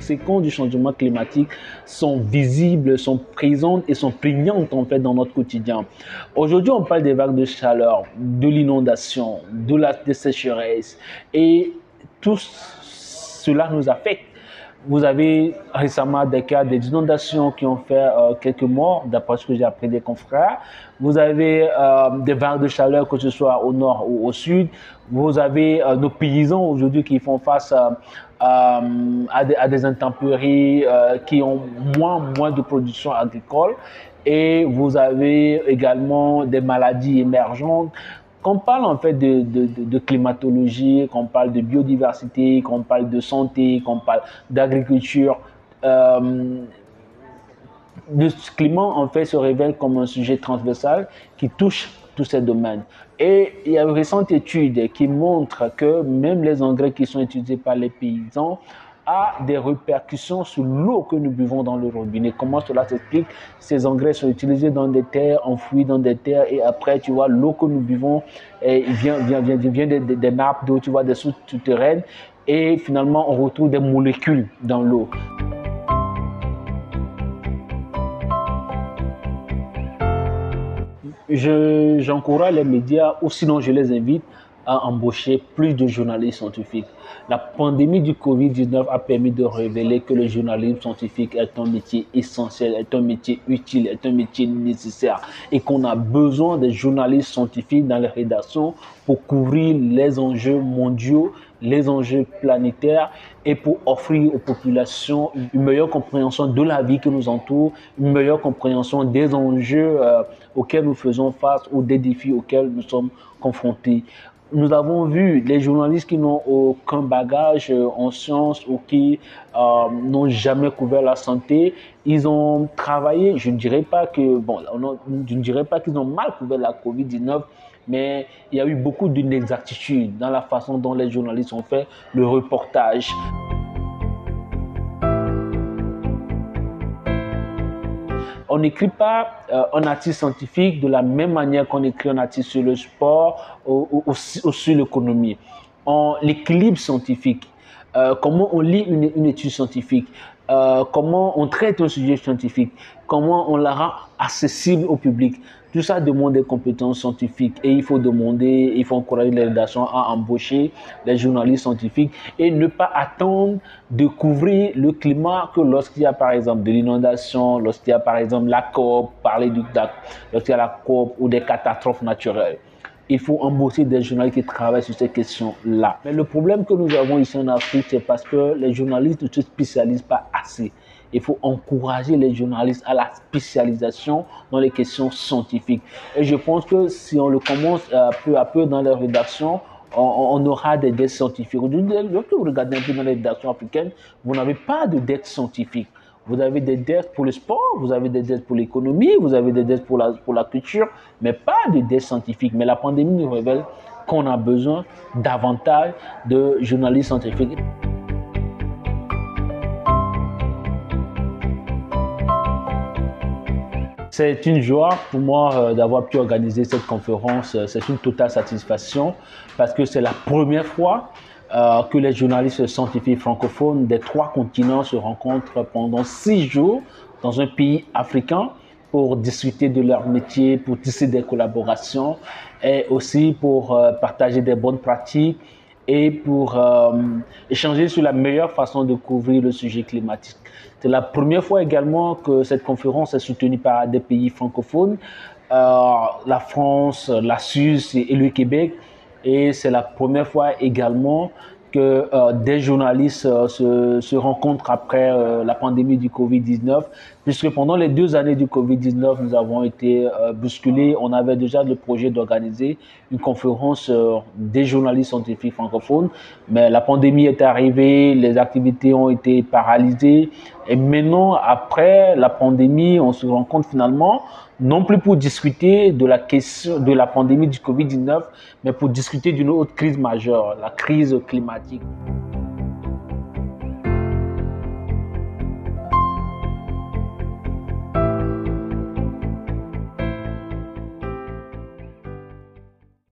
conséquences du changement climatique sont visibles, sont présentes et sont prégnantes en fait dans notre quotidien. Aujourd'hui, on parle des vagues de chaleur, de l'inondation, des sécheresses et tout cela nous affecte. Vous avez récemment des cas d'inondations qui ont fait quelques morts, d'après ce que j'ai appris des confrères. Vous avez des vagues de chaleur, que ce soit au nord ou au sud. Vous avez nos paysans aujourd'hui qui font face à des intempéries qui ont moins de production agricole. Et vous avez également des maladies émergentes. Quand on parle en fait de climatologie, qu'on parle de biodiversité, qu'on parle de santé, qu'on parle d'agriculture, le climat en fait se révèle comme un sujet transversal qui touche tous ces domaines. Et il y a une récente étude qui montre que même les engrais qui sont utilisés par les paysans a des répercussions sur l'eau que nous buvons dans le robinet. Comment cela s'explique? Ces engrais sont utilisés dans des terres, enfouis dans des terres, et après, tu vois, l'eau que nous buvons vient des nappes d'eau, tu vois, des sources souterraines, et finalement, on retrouve des molécules dans l'eau. J'encourage les médias, ou sinon je les invite à embaucher plus de journalistes scientifiques. La pandémie du Covid-19 a permis de révéler que le journalisme scientifique est un métier essentiel, est un métier utile, est un métier nécessaire et qu'on a besoin des journalistes scientifiques dans les rédactions pour couvrir les enjeux mondiaux, les enjeux planétaires et pour offrir aux populations une meilleure compréhension de la vie qui nous entoure, une meilleure compréhension des enjeux auxquels nous faisons face ou des défis auxquels nous sommes confrontés. Nous avons vu les journalistes qui n'ont aucun bagage en sciences ou qui n'ont jamais couvert la santé. Ils ont travaillé, je ne dirais pas qu'ils ont mal couvert la COVID-19, mais il y a eu beaucoup d'inexactitudes dans la façon dont les journalistes ont fait le reportage. On n'écrit pas un article scientifique de la même manière qu'on écrit un article sur le sport ou sur l'économie. L'équilibre scientifique, comment on lit une étude scientifique, comment on traite un sujet scientifique, comment on la rend accessible au public. Tout ça demande des compétences scientifiques et il faut encourager les rédactions à embaucher des journalistes scientifiques et ne pas attendre de couvrir le climat que lorsqu'il y a par exemple de l'inondation, lorsqu'il y a par exemple la COP, lorsqu'il y a la COP ou des catastrophes naturelles. Il faut embaucher des journalistes qui travaillent sur ces questions-là. Mais le problème que nous avons ici en Afrique, c'est parce que les journalistes ne se spécialisent pas assez. Il faut encourager les journalistes à la spécialisation dans les questions scientifiques. Et je pense que si on le commence peu à peu dans les rédactions, on aura des dettes scientifiques. Lorsque vous regardez un peu dans les rédactions africaines, vous n'avez pas de dettes scientifiques. Vous avez des dettes pour le sport, vous avez des dettes pour l'économie, vous avez des dettes pour la culture, mais pas de dettes scientifiques. Mais la pandémie nous révèle qu'on a besoin davantage de journalistes scientifiques. C'est une joie pour moi d'avoir pu organiser cette conférence. C'est une totale satisfaction parce que c'est la première fois que les journalistes scientifiques francophones des 3 continents se rencontrent pendant 6 jours dans un pays africain pour discuter de leur métier, pour tisser des collaborations et aussi pour partager des bonnes pratiques et pour échanger sur la meilleure façon de couvrir le sujet climatique. C'est la première fois également que cette conférence est soutenue par des pays francophones, la France, la Suisse et le Québec. Et c'est la première fois également que des journalistes se rencontrent après la pandémie du Covid-19, puisque pendant les 2 années du Covid-19, nous avons été bousculés. On avait déjà le projet d'organiser une conférence des journalistes scientifiques francophones, mais la pandémie est arrivée, les activités ont été paralysées, et maintenant, après la pandémie, on se rencontre finalement, non plus pour discuter de la question de la pandémie du Covid-19, mais pour discuter d'une autre crise majeure, la crise climatique.